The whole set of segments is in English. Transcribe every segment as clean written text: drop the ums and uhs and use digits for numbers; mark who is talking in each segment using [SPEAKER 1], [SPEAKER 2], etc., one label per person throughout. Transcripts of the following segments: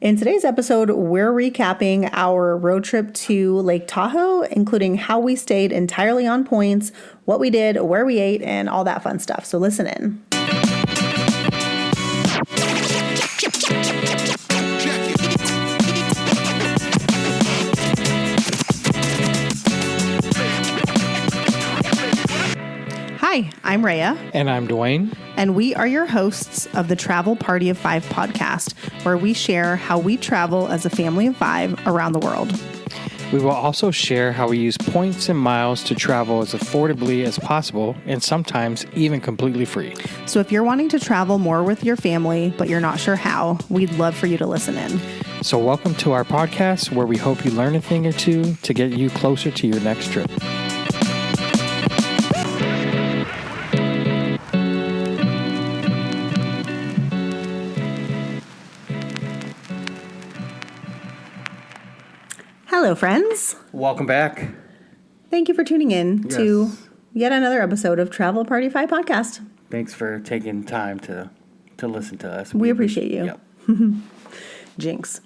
[SPEAKER 1] In today's episode, we're recapping our road trip to Lake Tahoe, including how we stayed entirely on points, what we did, where we ate, and all that fun stuff. So listen in. Hi, I'm Rhea.
[SPEAKER 2] And I'm Dwayne.
[SPEAKER 1] And we are your hosts of the Travel Party of Five podcast, where we share how we travel as a family of five around the world.
[SPEAKER 2] We will also share how we use points and miles to travel as affordably as possible and sometimes even completely free.
[SPEAKER 1] So if you're wanting to travel more with your family, but you're not sure how, we'd love for you to listen in.
[SPEAKER 2] So welcome to our podcast, where we hope you learn a thing or two to get you closer to your next trip.
[SPEAKER 1] Hello, friends.
[SPEAKER 2] Welcome back.
[SPEAKER 1] Thank you for tuning in to yet another episode of Travel Party 5 podcast.
[SPEAKER 2] Thanks for taking time to listen to us.
[SPEAKER 1] We appreciate you.
[SPEAKER 2] Yep.
[SPEAKER 1] Jinx.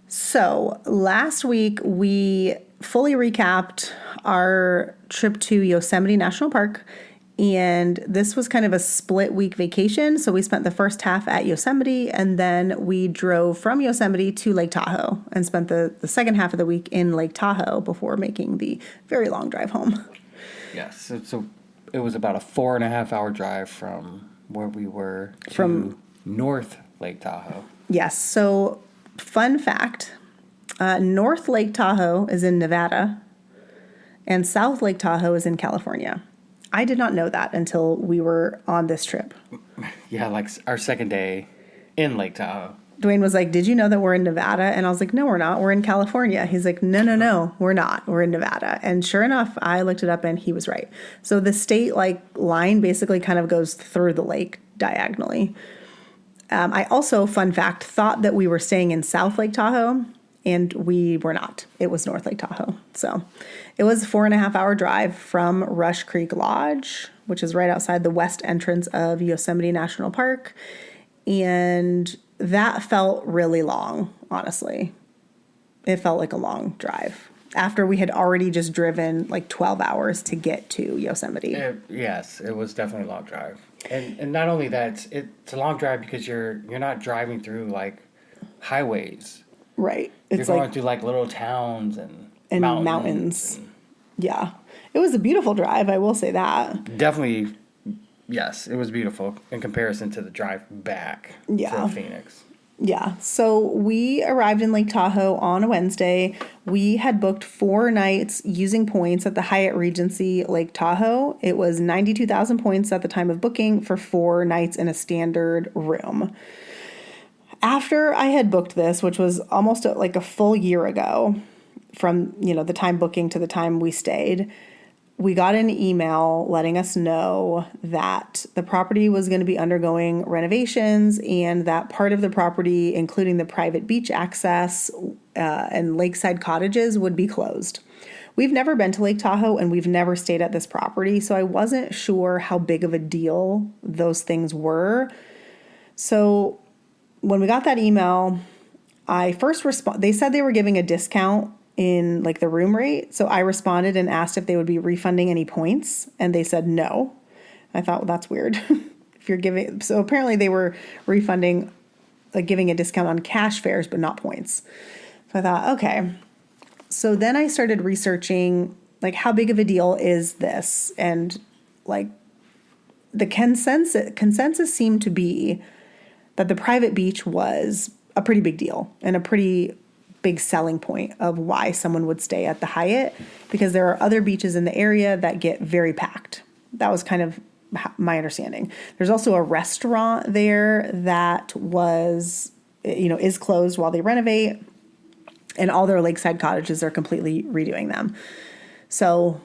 [SPEAKER 1] So last week we fully recapped our trip to Yosemite National Park, and this was kind of a split week vacation. So we spent the first half at Yosemite, and then we drove from Yosemite to Lake Tahoe and spent the second half of the week in Lake Tahoe before making the very long drive home.
[SPEAKER 2] Yes. So it was about a 4.5 hour drive from where we were to North Lake Tahoe.
[SPEAKER 1] Yes. So fun fact, North Lake Tahoe is in Nevada and South Lake Tahoe is in California. I did not know that until we were on this trip.
[SPEAKER 2] Yeah, like our second day in Lake Tahoe.
[SPEAKER 1] Dwayne was like, "Did you know that we're in Nevada?" And I was like, "No, we're not. We're in California." He's like, No, we're not. We're in Nevada." And sure enough, I looked it up and he was right. So the state line basically kind of goes through the lake diagonally. I also, fun fact, thought that we were staying in South Lake Tahoe, and we were not. It was North Lake Tahoe. So it was a 4.5 hour drive from Rush Creek Lodge, which is right outside the west entrance of Yosemite National Park. And that felt really long, honestly. It felt like a long drive after we had already just driven 12 hours to get to Yosemite.
[SPEAKER 2] Yes, it was definitely a long drive. And not only that, it's a long drive because you're not driving through highways.
[SPEAKER 1] Right.
[SPEAKER 2] You're going through little towns and mountains.
[SPEAKER 1] Yeah. It was a beautiful drive, I will say that.
[SPEAKER 2] Definitely, yes, it was beautiful in comparison to the drive back to Phoenix.
[SPEAKER 1] Yeah. So we arrived in Lake Tahoe on a Wednesday. We had booked 4 nights using points at the Hyatt Regency Lake Tahoe. It was 92,000 points at the time of booking for 4 nights in a standard room. After I had booked this, which was almost a full year ago from, the time booking to the time we stayed, we got an email letting us know that the property was going to be undergoing renovations and that part of the property, including the private beach access and lakeside cottages, would be closed. We've never been to Lake Tahoe and we've never stayed at this property, so I wasn't sure how big of a deal those things were. So when we got that email, I first they said they were giving a discount in the room rate. So I responded and asked if they would be refunding any points, and they said no. I thought, well, that's weird. If you're giving, so apparently they were refunding, giving a discount on cash fares, but not points. So I thought, okay. So then I started researching, how big of a deal is this? And the consensus seemed to be that the private beach was a pretty big deal and a pretty big selling point of why someone would stay at the Hyatt, because there are other beaches in the area that get very packed. That was kind of my understanding. There's also a restaurant there that is closed while they renovate, and all their lakeside cottages are completely redoing them. So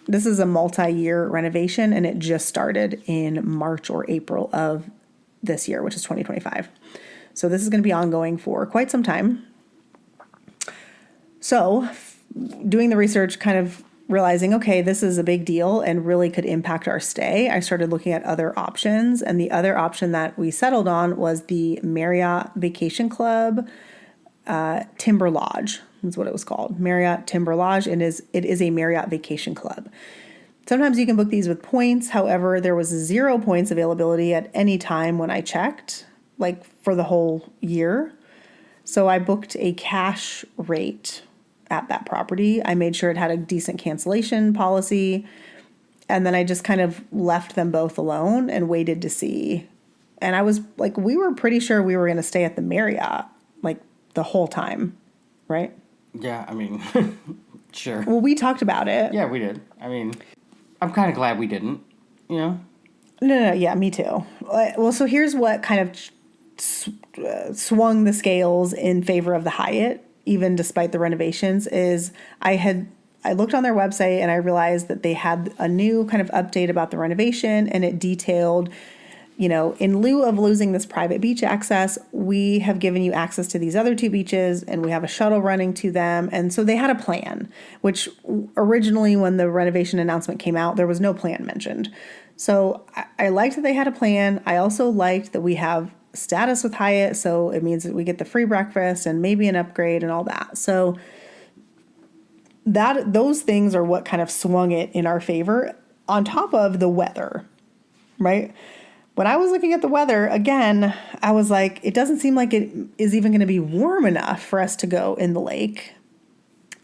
[SPEAKER 1] this is a multi-year renovation, and it just started in March or April of this year, which is 2025. So this is going to be ongoing for quite some time. So doing the research kind of realizing, okay, this is a big deal and really could impact our stay, I started looking at other options. And the other option that we settled on was the Marriott Vacation Club Timber Lodge. That's what it was called. Marriott Timber Lodge. It is a Marriott Vacation Club. Sometimes you can book these with points. However, there was 0 points availability at any time when I checked, like for the whole year. So I booked a cash rate at that property. I made sure it had a decent cancellation policy. And then I just kind of left them both alone and waited to see. And I was like, we were pretty sure we were going to stay at the Marriott like the whole time, right?
[SPEAKER 2] Yeah, I mean, sure.
[SPEAKER 1] Well, we talked about it.
[SPEAKER 2] Yeah, we did. I mean, I'm kind of glad we didn't, you know?
[SPEAKER 1] No, yeah, me too. Well, so here's what kind of swung the scales in favor of the Hyatt, even despite the renovations, is I looked on their website and I realized that they had a new kind of update about the renovation, and it detailed, in lieu of losing this private beach access, we have given you access to these other 2 beaches and we have a shuttle running to them. And so they had a plan, which originally when the renovation announcement came out, there was no plan mentioned. So I liked that they had a plan. I also liked that we have status with Hyatt, so it means that we get the free breakfast and maybe an upgrade and all that. So those things are what kind of swung it in our favor, on top of the weather, right? When I was looking at the weather, again, I was like, it doesn't seem like it is even going to be warm enough for us to go in the lake.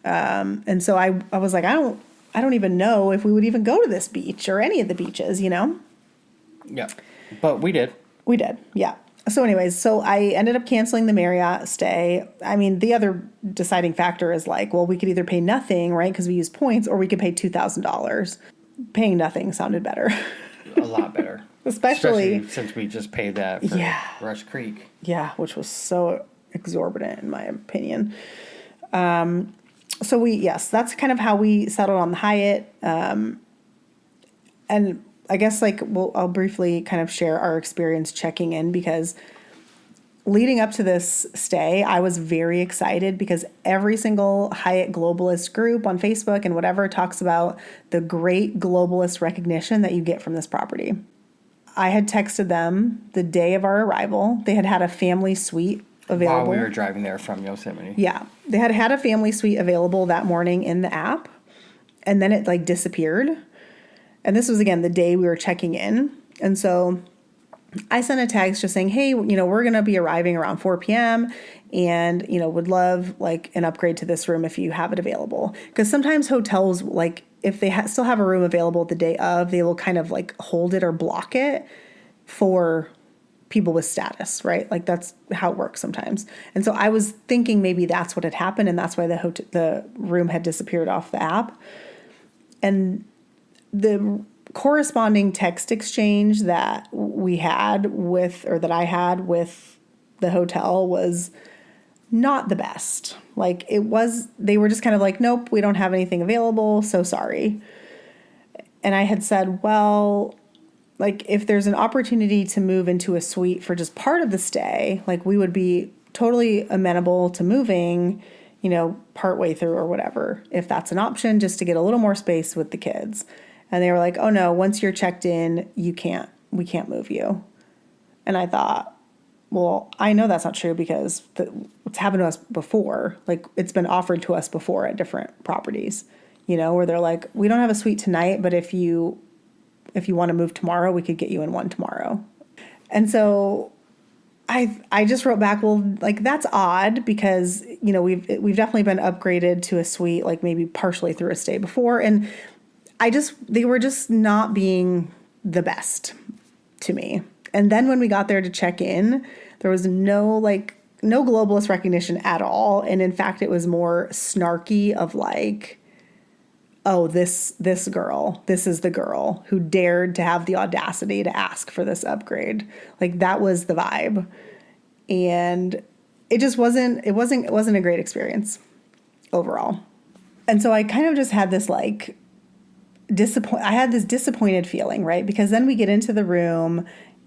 [SPEAKER 1] And so I was like, I don't even know if we would even go to this beach or any of the beaches,
[SPEAKER 2] Yeah, but we did.
[SPEAKER 1] We did, yeah. So anyways, so I ended up canceling the Marriott stay. I mean, the other deciding factor is like, well, we could either pay nothing, right, because we use points, or we could pay $2,000. Paying nothing sounded better.
[SPEAKER 2] A lot better.
[SPEAKER 1] Especially
[SPEAKER 2] since we just paid that for Rush Creek.
[SPEAKER 1] Yeah, which was so exorbitant in my opinion. So that's kind of how we settled on the Hyatt. And I guess I'll briefly kind of share our experience checking in, because leading up to this stay, I was very excited because every single Hyatt globalist group on Facebook and whatever talks about the great globalist recognition that you get from this property. I had texted them the day of our arrival. They had a family suite available.
[SPEAKER 2] While we were driving there from Yosemite.
[SPEAKER 1] Yeah. They had a family suite available that morning in the app, and then it disappeared. And this was, again, the day we were checking in. And so I sent a text just saying, hey, we're going to be arriving around 4 p.m. and, would love an upgrade to this room if you have it available. Because sometimes hotels, if they still have a room available the day of, they will kind of hold it or block it for people with status, right? That's how it works sometimes. And so I was thinking maybe that's what had happened, and that's why the room had disappeared off the app. And the corresponding text exchange that I had with the hotel was not the best. They were just kind of nope, we don't have anything available, so sorry. And I had said, well, if there's an opportunity to move into a suite for just part of the stay, we would be totally amenable to moving, partway through or whatever, if that's an option, just to get a little more space with the kids. And they were like, oh no, once you're checked in, we can't move you. And I thought, well, I know that's not true because it's happened to us before. It's been offered to us before at different properties, where they're like, we don't have a suite tonight, but if you want to move tomorrow, we could get you in one tomorrow. And so I just wrote back, well, that's odd because, we've definitely been upgraded to a suite, maybe partially through a stay before. And they were just not being the best to me. And then when we got there to check in, there was no globalist recognition at all. And in fact, it was more snarky of oh, this girl, this is the girl who dared to have the audacity to ask for this upgrade. That was the vibe. And it wasn't a great experience overall. And so I kind of just had this I had this disappointed feeling, right? Because then we get into the room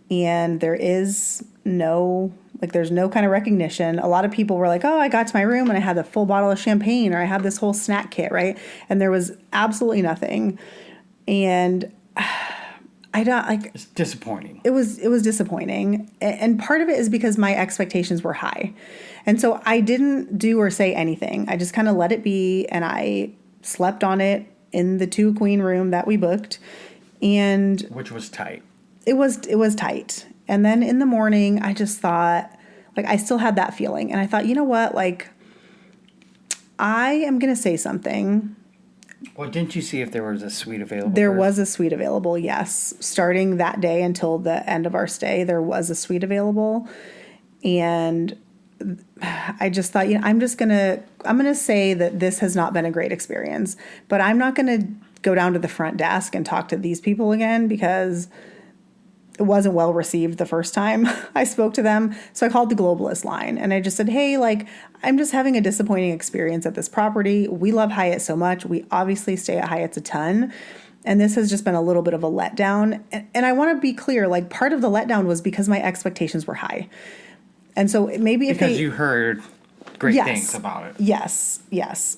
[SPEAKER 1] and there is no Like there's no kind of recognition. A lot of people were like, oh, I got to my room and I had a full bottle of champagne, or I had this whole snack kit, right? And there was absolutely nothing. And I don't like,
[SPEAKER 2] It's disappointing.
[SPEAKER 1] it was disappointing. And part of it is because my expectations were high. And so I didn't do or say anything. I just kind of let it be, and I slept on it in the 2 queen room that we booked. And
[SPEAKER 2] Which was tight.
[SPEAKER 1] it was tight. And then in the morning, I just thought, like, I still had that feeling. And I thought, you know what? Like, I am going to say something.
[SPEAKER 2] Well, didn't you see if there was a suite available?
[SPEAKER 1] There
[SPEAKER 2] first?
[SPEAKER 1] was a suite available, yes. Starting that day until the end of our stay, there was a suite available. And I just thought, I'm going to say that this has not been a great experience. But I'm not going to go down to the front desk and talk to these people again, because it wasn't well received the first time I spoke to them. So I called the Globalist line and I just said, hey, like, I'm just having a disappointing experience at this property. We love Hyatt so much. We obviously stay at Hyatt's a ton. And this has just been a little bit of a letdown. And I want to be clear, like, part of the letdown was because my expectations were high. And so maybe if
[SPEAKER 2] because you heard great things about it.
[SPEAKER 1] Yes.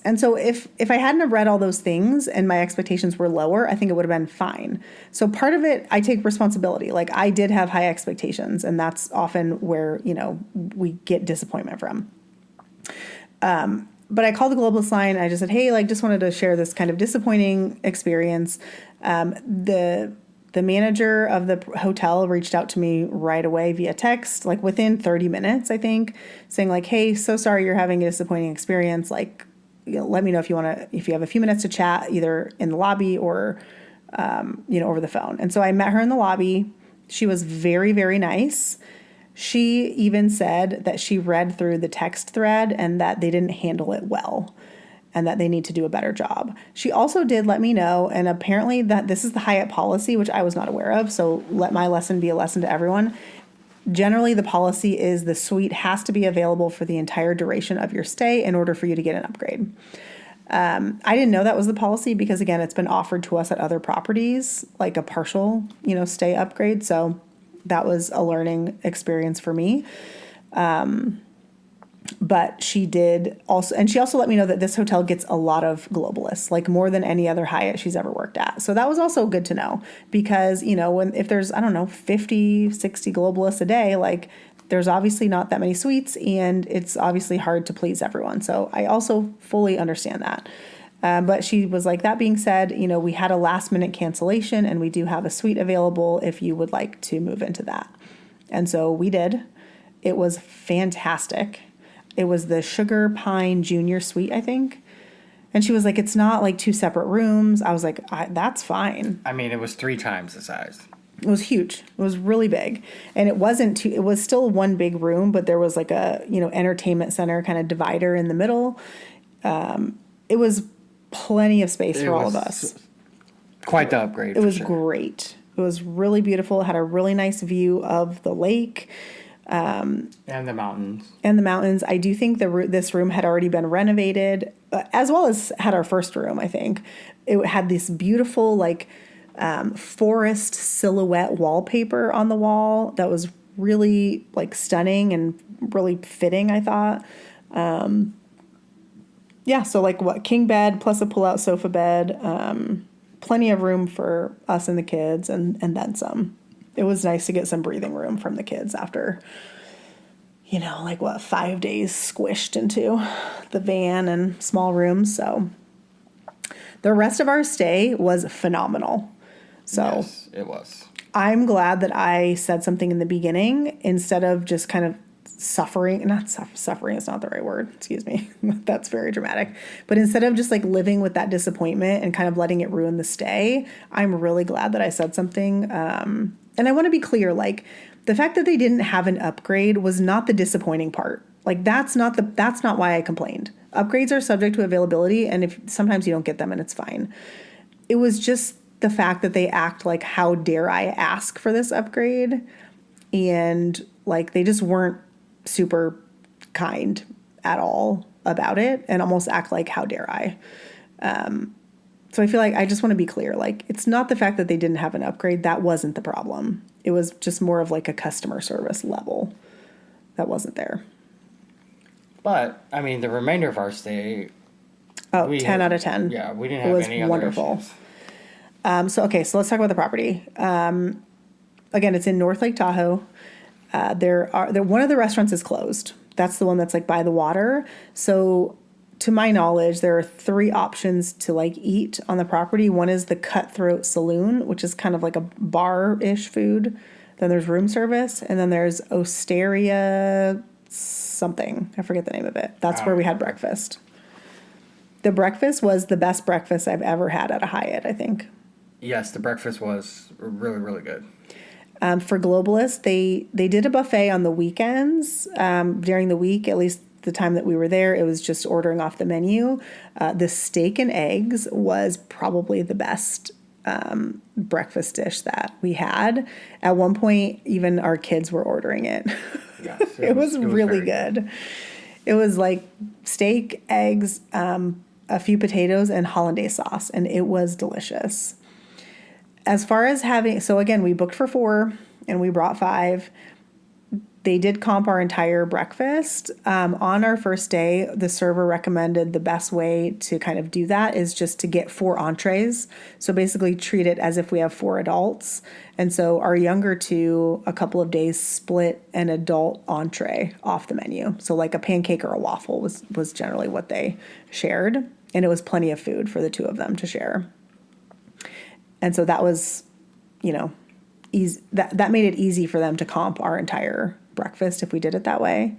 [SPEAKER 1] And so if I hadn't have read all those things and my expectations were lower, I think it would have been fine. So part of it, I take responsibility. Like, I did have high expectations, and that's often where, we get disappointment from. But I called the Globalist line and I just said, hey, like, just wanted to share this kind of disappointing experience. The manager of the hotel reached out to me right away via text, like within 30 minutes, I think, saying like, hey, so sorry you're having a disappointing experience. Like, let me know if you have a few minutes to chat, either in the lobby or, over the phone. And so I met her in the lobby. She was very, very nice. She even said that she read through the text thread and that they didn't handle it well, and that they need to do a better job. She also did let me know, and apparently that this is the Hyatt policy, which I was not aware of, so let my lesson be a lesson to everyone. Generally, the policy is the suite has to be available for the entire duration of your stay in order for you to get an upgrade. I didn't know that was the policy because, again, it's been offered to us at other properties, like a partial, stay upgrade, so that was a learning experience for me. But she did also, and she also let me know that this hotel gets a lot of globalists, like more than any other Hyatt she's ever worked at. So that was also good to know because, if there's, 50, 60 globalists a day, like there's obviously not that many suites and it's obviously hard to please everyone. So I also fully understand that. But she was like, that being said, we had a last minute cancellation and we do have a suite available if you would like to move into that. And so we did. It was fantastic. It was the Sugar Pine Junior Suite, I think. And she was like, it's not like 2 separate rooms. I was like, that's fine.
[SPEAKER 2] I mean, it was 3 times the size.
[SPEAKER 1] It was huge. It was really big. And it wasn't it was still one big room, but there was like a, entertainment center kind of divider in the middle. It was plenty of space for all of us.
[SPEAKER 2] Quite the upgrade.
[SPEAKER 1] It was great. It was really beautiful. It had a really nice view of the lake.
[SPEAKER 2] And the mountains.
[SPEAKER 1] I do think this room had already been renovated, as well as had our first room, I think. It had this beautiful, like, forest silhouette wallpaper on the wall that was really, like, stunning and really fitting, I thought. So, like, king bed plus a pull-out sofa bed, plenty of room for us and the kids, and then some. It was nice to get some breathing room from the kids after, 5 days squished into the van and small rooms. So the rest of our stay was phenomenal. So
[SPEAKER 2] yes, it was.
[SPEAKER 1] I'm glad that I said something in the beginning instead of just kind of suffering is not the right word. Excuse me. That's very dramatic. But instead of just like living with that disappointment and kind of letting it ruin the stay, I'm really glad that I said something. And I want to be clear, like the fact that they didn't have an upgrade was not the disappointing part. Like that's not why I complained. Upgrades are subject to availability, and if sometimes you don't get them and it's fine. It was just the fact that they act like, how dare I ask for this upgrade? And like they just weren't super kind at all about it and almost act like, how dare I? So I feel like I just want to be clear. Like, it's not the fact that they didn't have an upgrade. That wasn't the problem. It was just more of like a customer service level. that wasn't there.
[SPEAKER 2] But I mean, the remainder of our stay,
[SPEAKER 1] Oh, 10 out of 10.
[SPEAKER 2] Yeah, we didn't
[SPEAKER 1] It
[SPEAKER 2] have
[SPEAKER 1] was
[SPEAKER 2] any other
[SPEAKER 1] wonderful.
[SPEAKER 2] issues.
[SPEAKER 1] So let's talk about the property. Again, it's in North Lake Tahoe. One of the restaurants is closed. That's the one that's like by the water. So to my knowledge, there are 3 options to like eat on the property. One is the Cutthroat Saloon, which is kind of like a bar-ish food. Then there's room service, and then there's Osteria something. I forget the name of it. That's where we had breakfast. The breakfast was the best breakfast I've ever had at a Hyatt, I think.
[SPEAKER 2] Yes, the breakfast was really, really good.
[SPEAKER 1] For globalists, they did a buffet on the weekends. During the week, at least the time that we were there, it was just ordering off the menu. The steak and eggs was probably the best breakfast dish that we had. At one point, even our kids were ordering it.
[SPEAKER 2] Yes,
[SPEAKER 1] It was really
[SPEAKER 2] very
[SPEAKER 1] good. It was like steak, eggs, a few potatoes, and hollandaise sauce, and it was delicious. As far as so again, we booked for 4 and we brought 5. They did comp our entire breakfast. On our first day, the server recommended the best way to kind of do that is just to get 4 entrees. So basically treat it as if we have 4 adults. And so our younger 2, a couple of days, split an adult entree off the menu. So like a pancake or a waffle was generally what they shared. And it was plenty of food for the 2 of them to share. And so that was, easy. That made it easy for them to comp our entire breakfast if we did it that way.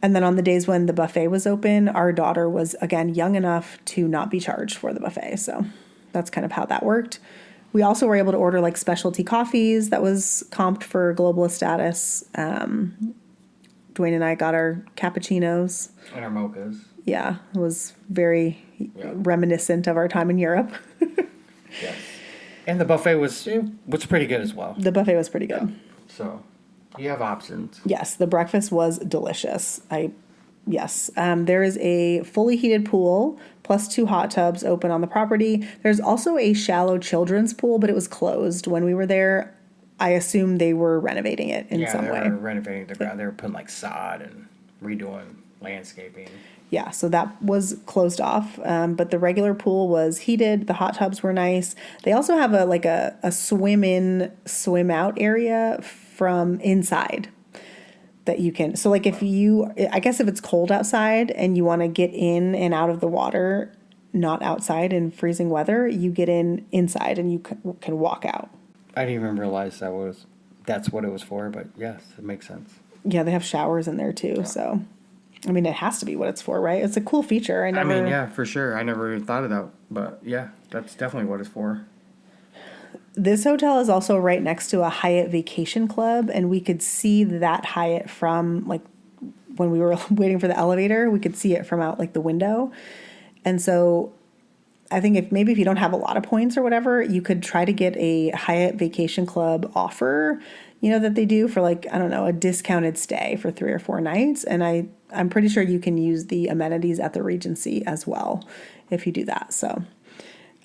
[SPEAKER 1] And then on the days when the buffet was open, our daughter was, again, young enough to not be charged for the buffet. So that's kind of how that worked. We also were able to order like specialty coffees that was comped for globalist status. Dwayne and I got our cappuccinos.
[SPEAKER 2] And our mochas.
[SPEAKER 1] Yeah, it was very reminiscent of our time in Europe.
[SPEAKER 2] Yes. And the buffet was pretty good as well.
[SPEAKER 1] The buffet was pretty good.
[SPEAKER 2] Yeah. So you have options.
[SPEAKER 1] Yes, the breakfast was delicious. Yes. There is a fully heated pool plus 2 hot tubs open on the property. There's also a shallow children's pool, but it was closed when we were there. I assume they were renovating it in some way.
[SPEAKER 2] Yeah, they were renovating the ground. They were putting like sod and redoing landscaping.
[SPEAKER 1] Yeah, so that was closed off, but the regular pool was heated. The hot tubs were nice. They also have a swim in, swim out area from inside that you can. So like I guess if it's cold outside and you want to get in and out of the water, not outside in freezing weather, you get inside and you can walk out.
[SPEAKER 2] I didn't even realize that's what it was for, but yes, it makes sense.
[SPEAKER 1] Yeah, they have showers in there too, so. I mean, it has to be what it's for, right? It's a cool feature.
[SPEAKER 2] Yeah, for sure. I never even thought of that. But yeah, that's definitely what it's for.
[SPEAKER 1] This hotel is also right next to a Hyatt Vacation Club, and we could see that Hyatt from, like, when we were waiting for the elevator, we could see it from out, like, the window. And so I think if you don't have a lot of points or whatever, you could try to get a Hyatt Vacation Club offer, that they do for, like, I don't know, a discounted stay for 3 or 4 nights. And I'm pretty sure you can use the amenities at the Regency as well if you do that. So,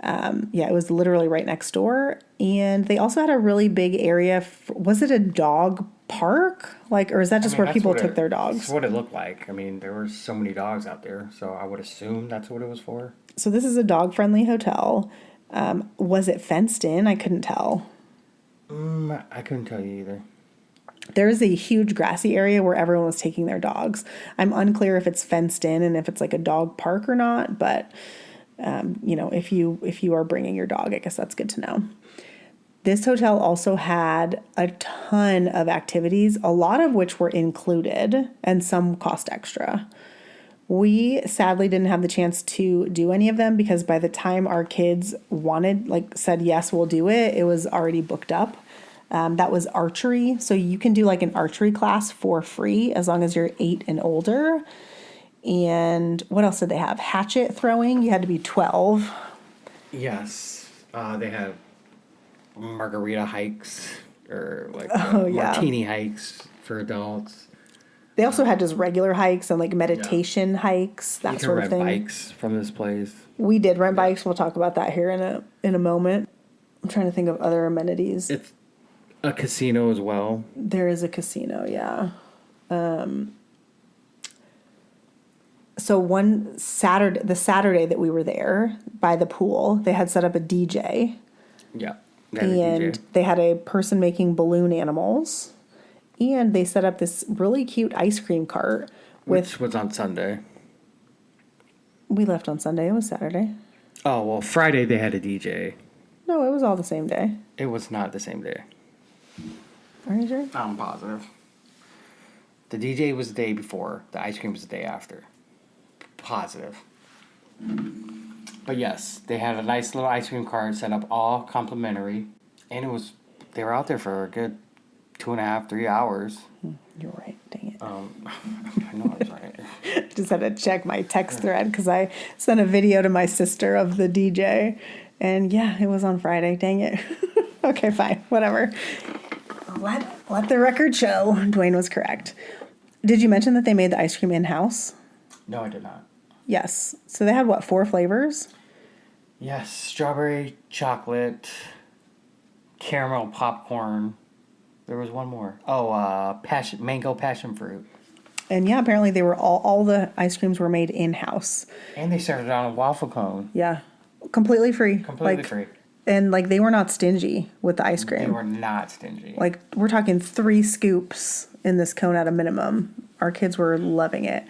[SPEAKER 1] it was literally right next door. And they also had a really big area. Was it a dog park? Or is that just where people took their dogs?
[SPEAKER 2] That's what it looked like. I mean, there were so many dogs out there. So I would assume that's what it was for.
[SPEAKER 1] So this is a dog-friendly hotel. Was it fenced in? I couldn't tell.
[SPEAKER 2] I couldn't tell you either.
[SPEAKER 1] There's a huge grassy area where everyone was taking their dogs. I'm unclear if it's fenced in and if it's like a dog park or not, but if you are bringing your dog, I guess that's good to know. This hotel also had a ton of activities, a lot of which were included and some cost extra. We sadly didn't have the chance to do any of them because by the time our kids said, yes, we'll do it, it was already booked up. That was archery. So you can do like an archery class for free as long as you're 8 and older. And what else did they have? Hatchet throwing. You had to be 12.
[SPEAKER 2] Yes. They had margarita hikes or martini hikes for adults.
[SPEAKER 1] They also had just regular hikes and like meditation hikes, that sort of thing.
[SPEAKER 2] You can rent bikes from this place.
[SPEAKER 1] We did rent bikes. We'll talk about that here in a moment. I'm trying to think of other amenities.
[SPEAKER 2] It's a casino as well.
[SPEAKER 1] There is a casino, yeah. So the Saturday that we were there by the pool, they had set up a DJ.
[SPEAKER 2] Yeah. They had a
[SPEAKER 1] And
[SPEAKER 2] DJ.
[SPEAKER 1] they had a person making balloon animals. And they set up this really cute ice cream cart
[SPEAKER 2] Which was on Sunday.
[SPEAKER 1] We left on Sunday. It was Saturday.
[SPEAKER 2] Oh, well, Friday they had a DJ.
[SPEAKER 1] No, it was all the same day.
[SPEAKER 2] It was not the same day.
[SPEAKER 1] Are you sure?
[SPEAKER 2] I'm positive. The DJ was the day before. The ice cream was the day after. Positive. But yes, they had a nice little ice cream cart set up, all complimentary. And they were out there for a good 2.5, 3 hours.
[SPEAKER 1] You're right. Dang it.
[SPEAKER 2] I know I was right.
[SPEAKER 1] Just had to check my text thread because I sent a video to my sister of the DJ. And yeah, it was on Friday. Dang it. Okay, fine. Whatever. Let the record show Dwayne was correct. Did you mention that they made the ice cream in-house?
[SPEAKER 2] No, I did not.
[SPEAKER 1] Yes. So they had, 4 flavors?
[SPEAKER 2] Yes, strawberry, chocolate, caramel popcorn. There was one more. Oh, mango passion fruit.
[SPEAKER 1] And yeah, apparently they were all the ice creams were made in-house.
[SPEAKER 2] And they served it on a waffle cone.
[SPEAKER 1] Yeah. Completely free.
[SPEAKER 2] Completely free.
[SPEAKER 1] And they were not stingy with the ice cream.
[SPEAKER 2] They were not stingy.
[SPEAKER 1] We're talking 3 scoops in this cone at a minimum. Our kids were loving it.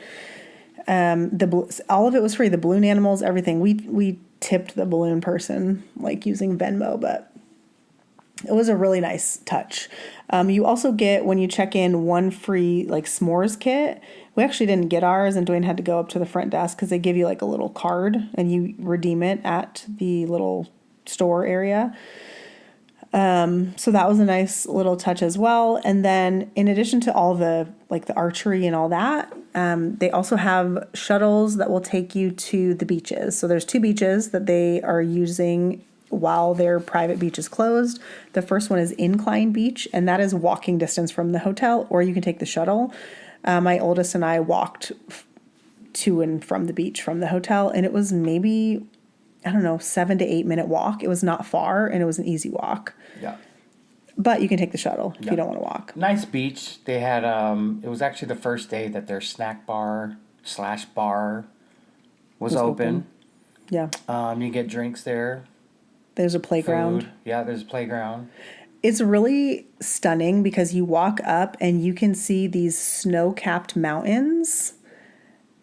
[SPEAKER 1] All of it was free. The balloon animals, everything. We tipped the balloon person using Venmo, but it was a really nice touch. You also get, when you check in, 1 free s'mores kit. We actually didn't get ours, and Dwayne had to go up to the front desk because they give you a little card and you redeem it at the little store area. So that was a nice little touch as well. And then in addition to all the the archery and all that, they also have shuttles that will take you to the beaches. So there's 2 beaches that they are using while their private beach is closed. The first one is Incline Beach, and that is walking distance from the hotel, or you can take the shuttle. My oldest and I walked to and from the beach from the hotel, and it was maybe, 7 to 8 minute walk. It was not far, and it was an easy walk.
[SPEAKER 2] Yeah.
[SPEAKER 1] But you can take the shuttle if you don't want to walk.
[SPEAKER 2] Nice beach. They had, it was actually the first day that their snack bar / bar was open.
[SPEAKER 1] Yeah.
[SPEAKER 2] You get drinks there.
[SPEAKER 1] There's a playground.
[SPEAKER 2] Food. Yeah, there's a playground.
[SPEAKER 1] It's really stunning because you walk up and you can see these snow-capped mountains,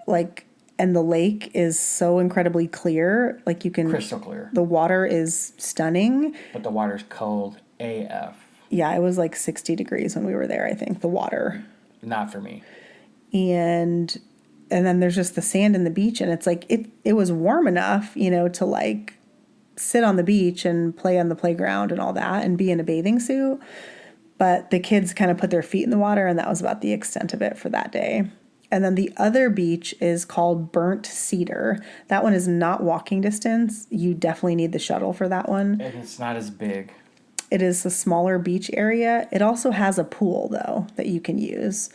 [SPEAKER 1] and the lake is so incredibly clear. You can...
[SPEAKER 2] Crystal clear.
[SPEAKER 1] The water is stunning.
[SPEAKER 2] But the water's cold AF.
[SPEAKER 1] Yeah, it was 60 degrees when we were there, I think, the water.
[SPEAKER 2] Not for me.
[SPEAKER 1] And then there's just the sand and the beach, and it's it was warm enough, to sit on the beach and play on the playground and all that and be in a bathing suit. But the kids kind of put their feet in the water, and that was about the extent of it for that day. And then the other beach is called Burnt Cedar. That one is not walking distance. You definitely need the shuttle for that one.
[SPEAKER 2] And it's not as big.
[SPEAKER 1] It is a smaller beach area. It also has a pool, though, that you can use.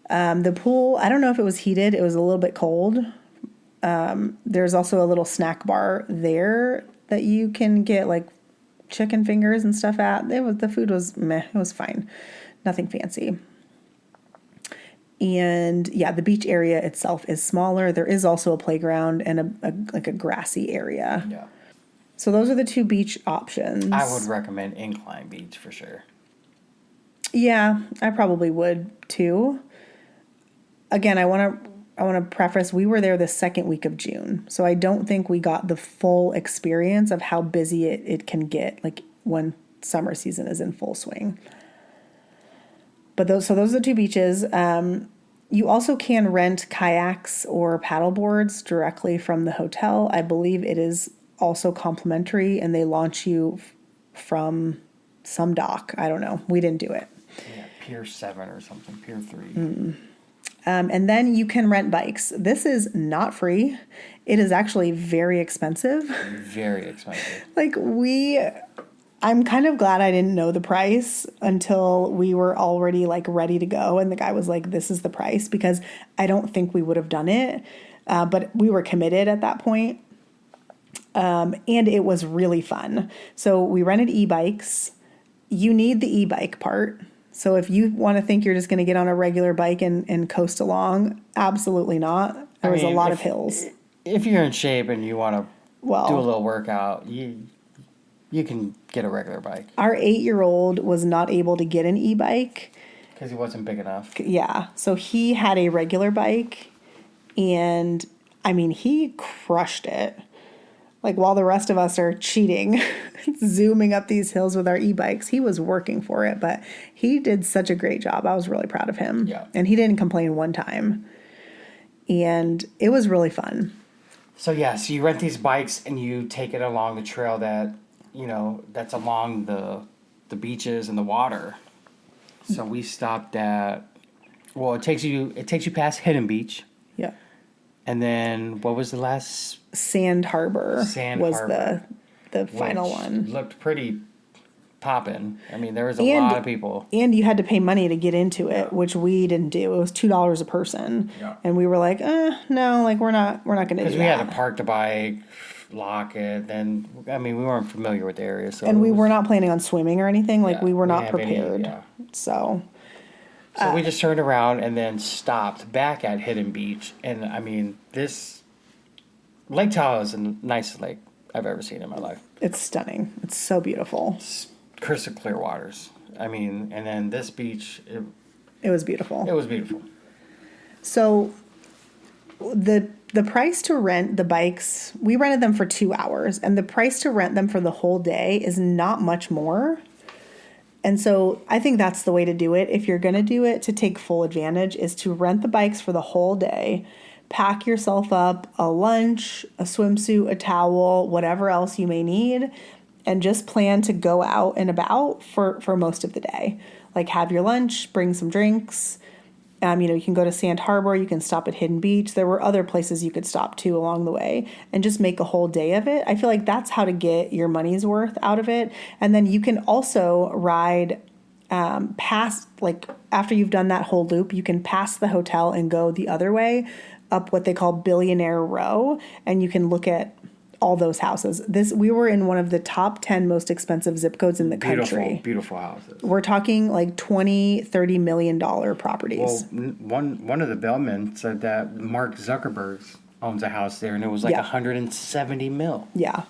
[SPEAKER 1] Yep. The pool, I don't know if it was heated. It was a little bit cold. There's also a little snack bar there that you can get chicken fingers and stuff at. The food was meh. It was fine. Nothing fancy. And yeah, the beach area itself is smaller. There is also a playground and a grassy area.
[SPEAKER 2] Yeah.
[SPEAKER 1] So those are the 2 beach options.
[SPEAKER 2] I would recommend Incline Beach for sure.
[SPEAKER 1] Yeah, I probably would too. Again, I want to preface, we were there the 2nd week of June. So I don't think we got the full experience of how busy it can get when summer season is in full swing. But those are the 2 beaches. You also can rent kayaks or paddle boards directly from the hotel. I believe it is also complimentary, and they launch you from some dock. I don't know. We didn't do it.
[SPEAKER 2] Yeah, Pier 7 or something, Pier 3.
[SPEAKER 1] Mm. And then you can rent bikes. This is not free. It is actually very expensive.
[SPEAKER 2] Very expensive.
[SPEAKER 1] I'm kind of glad I didn't know the price until we were already ready to go. And the guy was like, this is the price, because I don't think we would have done it. But we were committed at that point. And it was really fun. So we rented e-bikes. You need the e-bike part. So if you want to think you're just going to get on a regular bike and coast along, absolutely not. There was a lot of hills.
[SPEAKER 2] If you're in shape and you want to do a
[SPEAKER 1] Well,
[SPEAKER 2] little workout, you can get a regular bike
[SPEAKER 1] our 8-year-old was not able to get an e-bike.
[SPEAKER 2] because he wasn't big enough.
[SPEAKER 1] Yeah. So he had a regular bike, and I mean, he crushed it. Like, while the rest of us are cheating, zooming up these hills with our e-bikes, he was working for it, but he did such a great job. I was really proud of him.
[SPEAKER 2] Yeah.
[SPEAKER 1] And he didn't complain one time. And it was really fun.
[SPEAKER 2] So you rent these bikes and you take it along the trail that, that's along the beaches and the water. So we stopped at, it takes you past Hidden Beach.
[SPEAKER 1] Yeah.
[SPEAKER 2] And then what was the last?
[SPEAKER 1] Sand Harbor was
[SPEAKER 2] Harbor,
[SPEAKER 1] the final one.
[SPEAKER 2] Looked pretty poppin'. I mean, there was a lot of people.
[SPEAKER 1] And you had to pay money to get into it, which we didn't do. It was $2 a person.
[SPEAKER 2] Yeah.
[SPEAKER 1] And we were like, no, like we're not going to do that.
[SPEAKER 2] Because we had to park the bike, lock it, then, I mean, we weren't familiar with the area. So
[SPEAKER 1] and we were not planning on swimming or anything. Like, we were not
[SPEAKER 2] didn't have any,
[SPEAKER 1] prepared. So
[SPEAKER 2] we just turned around and then stopped back at Hidden Beach. And, I mean, Lake Tahoe is the nicest lake I've ever seen in my life.
[SPEAKER 1] it's stunning. It's so beautiful.
[SPEAKER 2] It's crystal clear waters. I mean, and then this beach,
[SPEAKER 1] It was beautiful.
[SPEAKER 2] it was beautiful.
[SPEAKER 1] So the price to rent the bikes, we rented them for 2 hours, and the price to rent them for the whole day is not much more. And so I think that's the way to do it. If you're going to do it to take full advantage, is to rent the bikes for the whole day, pack yourself up a lunch, a swimsuit, a towel, whatever else you may need, and just plan to go out and about for most of the day. Like, have your lunch, bring some drinks. You can go to Sand Harbor, you can stop at Hidden Beach. There were other places you could stop too along the way, and just make a whole day of it. I feel like that's how to get your money's worth out of it. And then you can also ride past, like, after you've done that whole loop, you can pass the hotel and go the other way up what they call Billionaire Row, and you can look at all those houses. We were in one of the top 10 most expensive zip codes in the country.
[SPEAKER 2] Beautiful houses.
[SPEAKER 1] We're talking like $20-30 million properties.
[SPEAKER 2] Well, one of the bellmen said that Mark Zuckerberg owns a house there, and it was like 170 mil.
[SPEAKER 1] Yeah.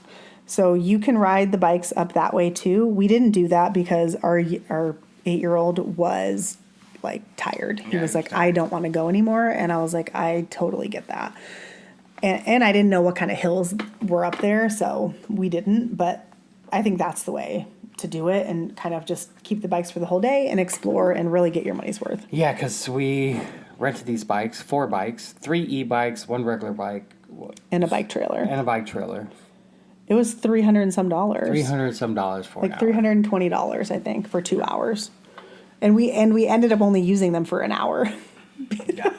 [SPEAKER 1] So you can ride the bikes up that way too. We didn't do that because our 8-year-old was like tired. He was like, I don't want to go anymore. And I was like, I totally get that. And I didn't know what kind of hills were up there, so we didn't. But I think that's the way to do it, and kind of just keep the bikes for the whole day and explore and really get your money's worth.
[SPEAKER 2] Yeah, because we rented these bikes, 4 bikes, 3 e-bikes, 1 regular bike.
[SPEAKER 1] And a bike trailer. It was $300 and some.
[SPEAKER 2] $300 some for
[SPEAKER 1] like $320, I think, for 2 hours. And we ended up only using them for an hour.
[SPEAKER 2] Yeah.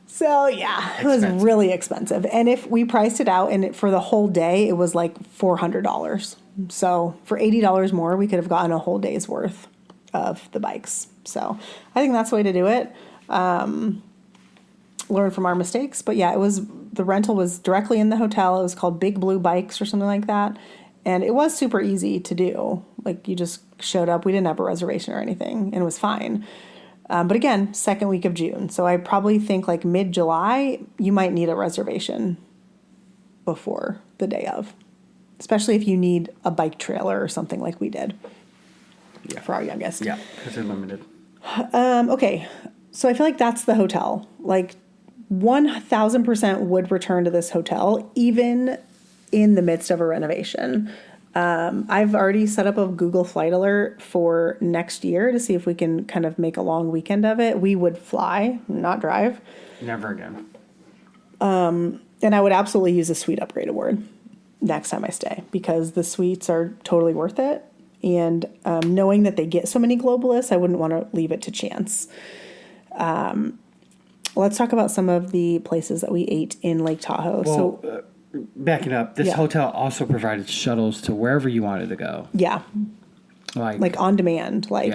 [SPEAKER 1] So, yeah, it was really expensive. And if we priced it out, and for the whole day, it was like $400. So for $80 more, we could have gotten a whole day's worth of the bikes. So I think that's the way to do it. Learn from our mistakes. But yeah, the rental was directly in the hotel. It was called Big Blue Bikes or something like that. And it was super easy to do. Like, you just showed up. We didn't have a reservation or anything, and it was fine. But again, second week of June. So I probably think like mid-July, you might need a reservation before the day of. Especially if you need a bike trailer or something like we did for our youngest.
[SPEAKER 2] Yeah, because they're limited.
[SPEAKER 1] Okay, so I feel like that's the hotel. Like, 1,000% would return to this hotel, even in the midst of a renovation. I've already set up a Google flight alert for next year to see if we can kind of make a long weekend of it. We would fly, not drive.
[SPEAKER 2] Never again.
[SPEAKER 1] And I would absolutely use a suite upgrade award next time I stay, because the suites are totally worth it. And knowing that they get so many globalists, I wouldn't want to leave it to chance. Let's talk about some of the places that we ate in Lake Tahoe.
[SPEAKER 2] Well, backing up, this hotel also provided shuttles to wherever you wanted to go.
[SPEAKER 1] Yeah. Like on demand. Like,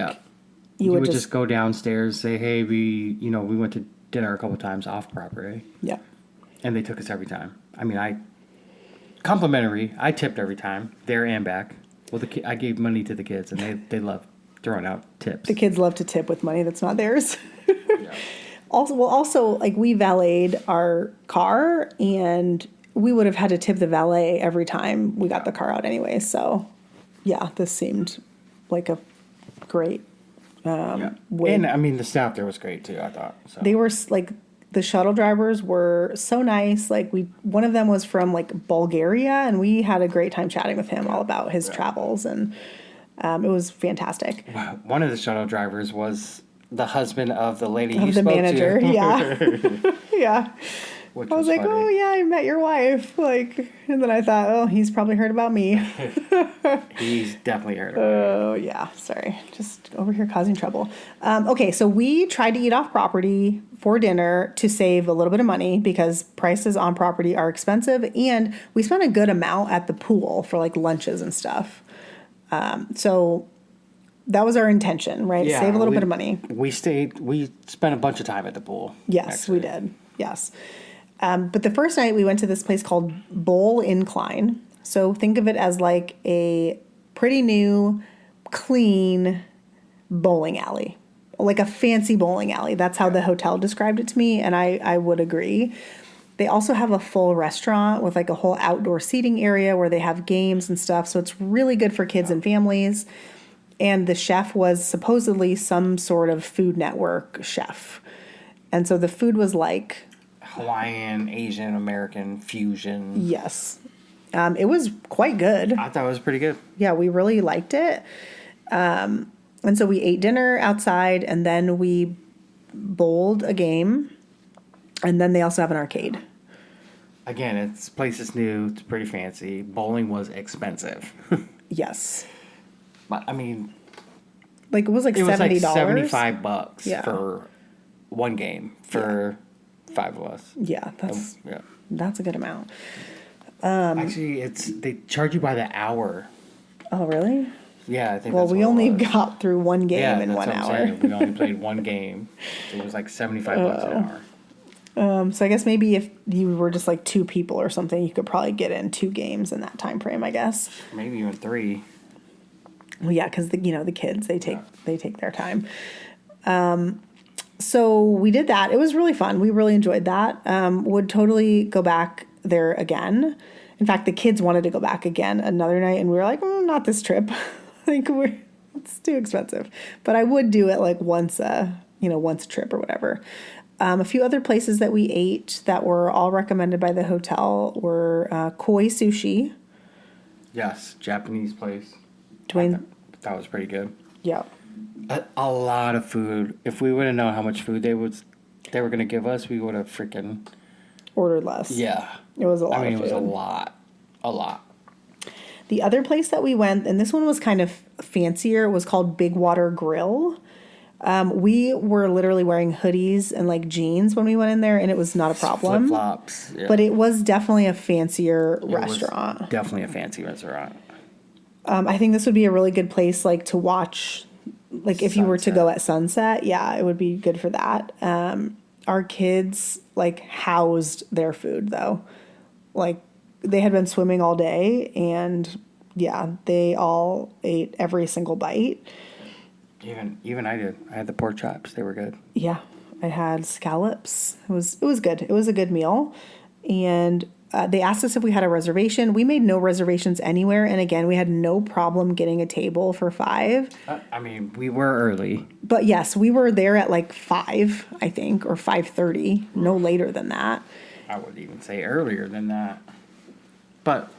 [SPEAKER 1] you would just
[SPEAKER 2] go downstairs, say, hey, we went to dinner a couple times off property.
[SPEAKER 1] Yeah.
[SPEAKER 2] And they took us every time. I mean, complimentary. I tipped every time, there and back. Well, I gave money to the kids, and they loved throwing out tips.
[SPEAKER 1] The kids love to tip with money that's not theirs.
[SPEAKER 2] Yeah.
[SPEAKER 1] Also, like we valeted our car, and we would have had to tip the valet every time we got the car out anyway. So, yeah, this seemed like a great way.
[SPEAKER 2] And I mean, the staff there was great too, I thought. So.
[SPEAKER 1] They were like, the shuttle drivers were so nice. Like one of them was from like Bulgaria, and we had a great time chatting with him all about his travels, and it was fantastic.
[SPEAKER 2] One of the shuttle drivers was the husband of the lady you
[SPEAKER 1] The
[SPEAKER 2] spoke
[SPEAKER 1] manager,
[SPEAKER 2] to.
[SPEAKER 1] yeah. Yeah.
[SPEAKER 2] Which
[SPEAKER 1] I was like,
[SPEAKER 2] funny.
[SPEAKER 1] oh yeah, I met your wife. Like, and then I thought, oh, he's probably heard about me.
[SPEAKER 2] He's definitely heard of it.
[SPEAKER 1] Oh yeah, sorry, just over here causing trouble. Okay, so we tried to eat off property for dinner to save a little bit of money because prices on property are expensive, and we spent a good amount at the pool for like lunches and stuff. So that was our intention, right?
[SPEAKER 2] Yeah,
[SPEAKER 1] Save a little bit of money.
[SPEAKER 2] We spent a bunch of time at the pool.
[SPEAKER 1] Yes,
[SPEAKER 2] actually.
[SPEAKER 1] we did. Yes. But the first night we went to this place called Bowl Incline. So think of it as like a pretty new, clean bowling alley, like a fancy bowling alley. That's how the hotel described it to me, and I would agree. They also have a full restaurant with like a whole outdoor seating area where they have games and stuff. So it's really good for kids and families. And the chef was supposedly some sort of Food Network chef. And so the food was like
[SPEAKER 2] Hawaiian, Asian, American fusion.
[SPEAKER 1] yes. It was quite good.
[SPEAKER 2] I thought it was pretty good.
[SPEAKER 1] Yeah, we really liked it. And so we ate dinner outside, and then we bowled a game. And then they also have an arcade.
[SPEAKER 2] Again, this place is new. It's pretty fancy. Bowling was expensive.
[SPEAKER 1] Yes.
[SPEAKER 2] But I mean,
[SPEAKER 1] Like it was like $70.
[SPEAKER 2] like $75
[SPEAKER 1] Yeah.
[SPEAKER 2] for one game for 5 of us.
[SPEAKER 1] Yeah, that's a good amount.
[SPEAKER 2] Actually, they charge you by the hour.
[SPEAKER 1] Oh, really?
[SPEAKER 2] Yeah, I think.
[SPEAKER 1] Well,
[SPEAKER 2] that's
[SPEAKER 1] we
[SPEAKER 2] what it
[SPEAKER 1] only
[SPEAKER 2] was.
[SPEAKER 1] got through one game in
[SPEAKER 2] that's
[SPEAKER 1] 1
[SPEAKER 2] what I'm
[SPEAKER 1] hour.
[SPEAKER 2] saying. We only played one game. So it was like $75 an hour.
[SPEAKER 1] So I guess maybe if you were just like 2 people or something, you could probably get in 2 games in that time frame, I guess.
[SPEAKER 2] Maybe even 3.
[SPEAKER 1] Well, yeah, because the kids they take their time. So we did that. It was really fun. We really enjoyed that. Would totally go back there again. In fact, the kids wanted to go back again another night, and we were like, not this trip. Like it's too expensive. But I would do it like once a trip or whatever. A few other places that we ate that were all recommended by the hotel were Koi Sushi.
[SPEAKER 2] Yes, Japanese place.
[SPEAKER 1] Dwayne,
[SPEAKER 2] That was pretty good.
[SPEAKER 1] yeah.
[SPEAKER 2] A lot of food. If we would have known how much food they were going to give us, we would have freaking
[SPEAKER 1] Ordered less.
[SPEAKER 2] yeah.
[SPEAKER 1] It was a lot.
[SPEAKER 2] I mean,
[SPEAKER 1] of
[SPEAKER 2] it was
[SPEAKER 1] food.
[SPEAKER 2] a lot.
[SPEAKER 1] The other place that we went, and this one was kind of fancier, was called Big Water Grill. We were literally wearing hoodies and like jeans when we went in there, and it was not a problem.
[SPEAKER 2] Flip flops. Yeah.
[SPEAKER 1] But it was definitely a fancier
[SPEAKER 2] It was
[SPEAKER 1] restaurant.
[SPEAKER 2] definitely a fancy restaurant.
[SPEAKER 1] I think this would be a really good place like to watch, like if you were to
[SPEAKER 2] Sunset.
[SPEAKER 1] go at sunset. Yeah, it would be good for that. Our kids like housed their food though. Like they had been swimming all day, and yeah, they all ate every single bite.
[SPEAKER 2] Even I did. I had the pork chops. They were good.
[SPEAKER 1] Yeah, I had scallops. It was good. It was a good meal, and they asked us if we had a reservation. We made no reservations anywhere, and again, we had no problem getting a table for 5.
[SPEAKER 2] I mean, we were early.
[SPEAKER 1] But yes, we were there at like 5, I think, or 5:30, no later than that.
[SPEAKER 2] I would even say earlier than that. But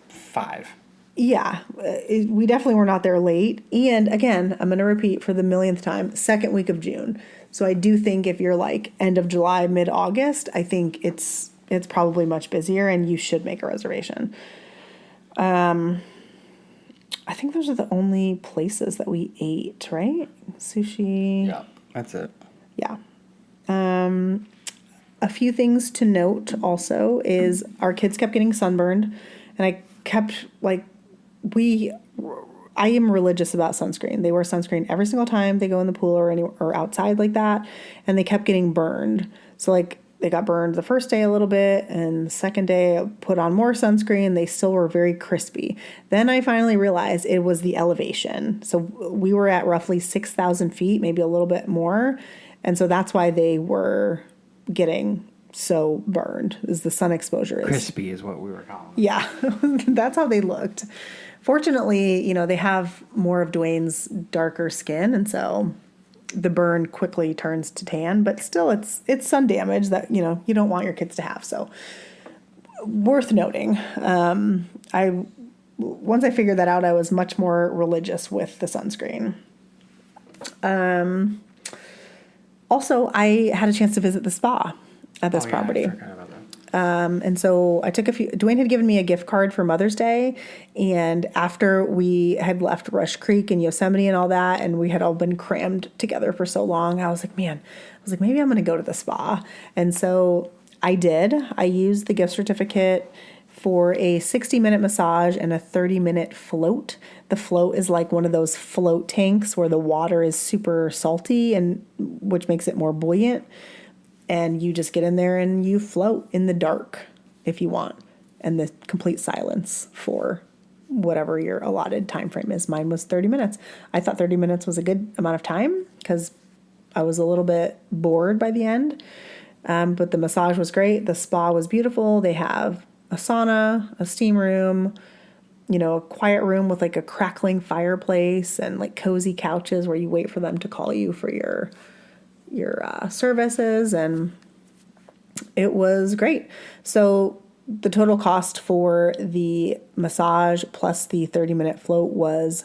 [SPEAKER 2] 5.
[SPEAKER 1] Yeah, we definitely were not there late. And again, I'm going to repeat for the millionth time, second week of June. So I do think if you're like end of July, mid-August, I think it's probably much busier, and you should make a reservation. I think those are the only places that we ate, right? Sushi.
[SPEAKER 2] Yeah, that's it.
[SPEAKER 1] Yeah. A few things to note also is our kids kept getting sunburned, and I kept like, I am religious about sunscreen. They wear sunscreen every single time they go in the pool or outside like that, and they kept getting burned. So like they got burned the first day a little bit, and the second day I put on more sunscreen. They still were very crispy. Then I finally realized it was the elevation. So we were at roughly 6,000 feet, maybe a little bit more. And so that's why they were getting so burned, is the sun exposure is
[SPEAKER 2] Crispy is what we were calling it.
[SPEAKER 1] yeah. That's how they looked. Fortunately, they have more of Dwayne's darker skin, and so the burn quickly turns to tan, but still it's sun damage that, you don't want your kids to have. So worth noting. Once I figured that out, I was much more religious with the sunscreen. Also, I had a chance to visit the spa at this property.
[SPEAKER 2] I forgot about that.
[SPEAKER 1] And so I took Dwayne had given me a gift card for Mother's Day. And after we had left Rush Creek and Yosemite and all that, and we had all been crammed together for so long, I was like, maybe I'm going to go to the spa. And so I did. I used the gift certificate for a 60-minute massage and a 30-minute float. The float is like one of those float tanks where the water is super salty, and which makes it more buoyant. And you just get in there and you float in the dark if you want, and the complete silence for whatever your allotted time frame is. Mine was 30 minutes. I thought 30 minutes was a good amount of time because I was a little bit bored by the end. But the massage was great. The spa was beautiful. They have a sauna, a steam room, a quiet room with like a crackling fireplace and like cozy couches where you wait for them to call you for your services, and it was great. So the total cost for the massage plus the 30-minute float was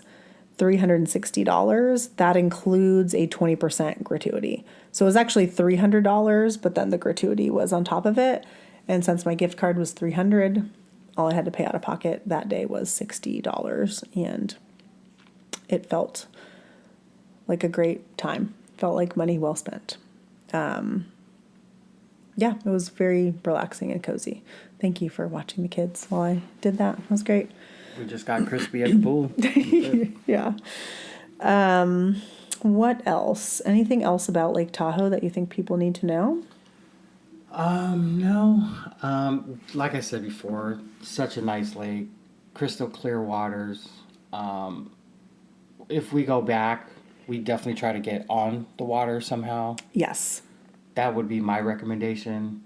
[SPEAKER 1] $360. That includes a 20% gratuity. So it was actually $300, but then the gratuity was on top of it. And since my gift card was $300, all I had to pay out of pocket that day was $60, and it felt like a great time. Felt like money well spent. Yeah, it was very relaxing and cozy. Thank you for watching the kids while I did that. It was great.
[SPEAKER 2] We just got crispy at the pool.
[SPEAKER 1] Yeah. What else? Anything else about Lake Tahoe that you think people need to know?
[SPEAKER 2] No. Like I said before, such a nice lake, crystal clear waters. If we go back, we definitely try to get on the water somehow.
[SPEAKER 1] Yes.
[SPEAKER 2] That would be my recommendation.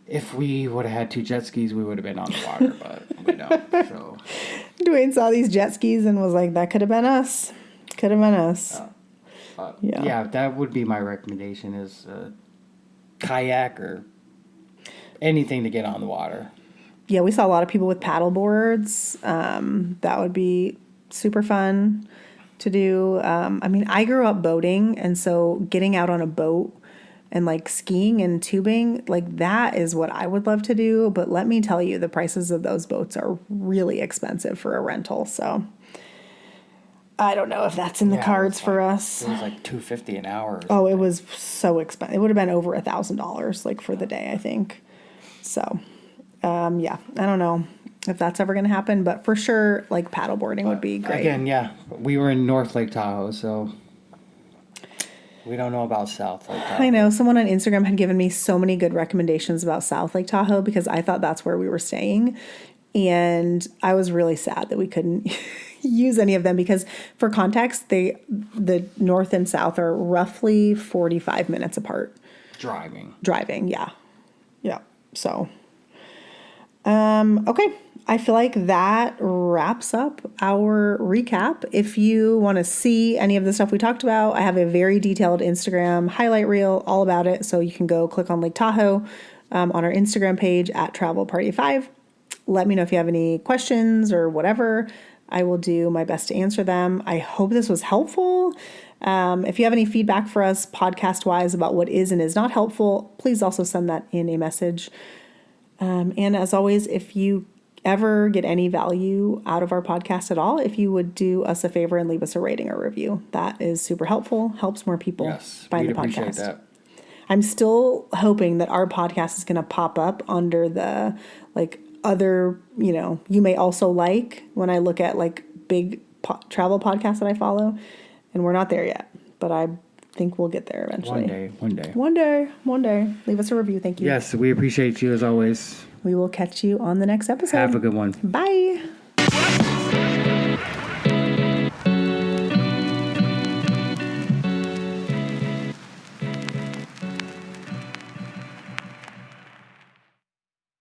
[SPEAKER 2] If we would have had 2 jet skis, we would have been on the water, but we don't. So
[SPEAKER 1] Dwayne saw these jet skis and was like, that could have been us. Could have been us.
[SPEAKER 2] Yeah, that would be my recommendation, is kayak or anything to get on the water.
[SPEAKER 1] Yeah, we saw a lot of people with paddle boards. That would be super fun to do. I grew up boating, and so getting out on a boat and like skiing and tubing, like that is what I would love to do. But let me tell you, the prices of those boats are really expensive for a rental. So I don't know if that's in the cards for us.
[SPEAKER 2] It was like $250 an hour.
[SPEAKER 1] Oh, it was so expensive. It would have been over $1,000 like for the day, I think. So, yeah, I don't know if that's ever going to happen, but for sure, like paddleboarding would be great.
[SPEAKER 2] Again, yeah, we were in North Lake Tahoe, so we don't know about South Lake Tahoe.
[SPEAKER 1] I know someone on Instagram had given me so many good recommendations about South Lake Tahoe because I thought that's where we were staying. And I was really sad that we couldn't use any of them because, for context, the north and south are roughly 45 minutes apart. Driving, yeah. Yeah. So, okay. I feel like that wraps up our recap. If you want to see any of the stuff we talked about, I have a very detailed Instagram highlight reel all about it. So you can go click on Lake Tahoe on our Instagram page at Travel Party 5. Let me know if you have any questions or whatever. I will do my best to answer them. I hope this was helpful. If you have any feedback for us podcast-wise about what is and is not helpful, please also send that in a message. And as always, if you ever get any value out of our podcast at all, if you would do us a favor and leave us a rating or review, that is super helpful, helps more people find the podcast. Appreciate that. I'm still hoping that our podcast is going to pop up under the other, you may also like when I look at big travel podcasts that I follow, and we're not there yet, but think we'll get there eventually.
[SPEAKER 2] One day.
[SPEAKER 1] One day. Leave us a review. Thank you.
[SPEAKER 2] Yes, we appreciate you as always.
[SPEAKER 1] We will catch you on the next episode.
[SPEAKER 2] Have a good one.
[SPEAKER 1] Bye.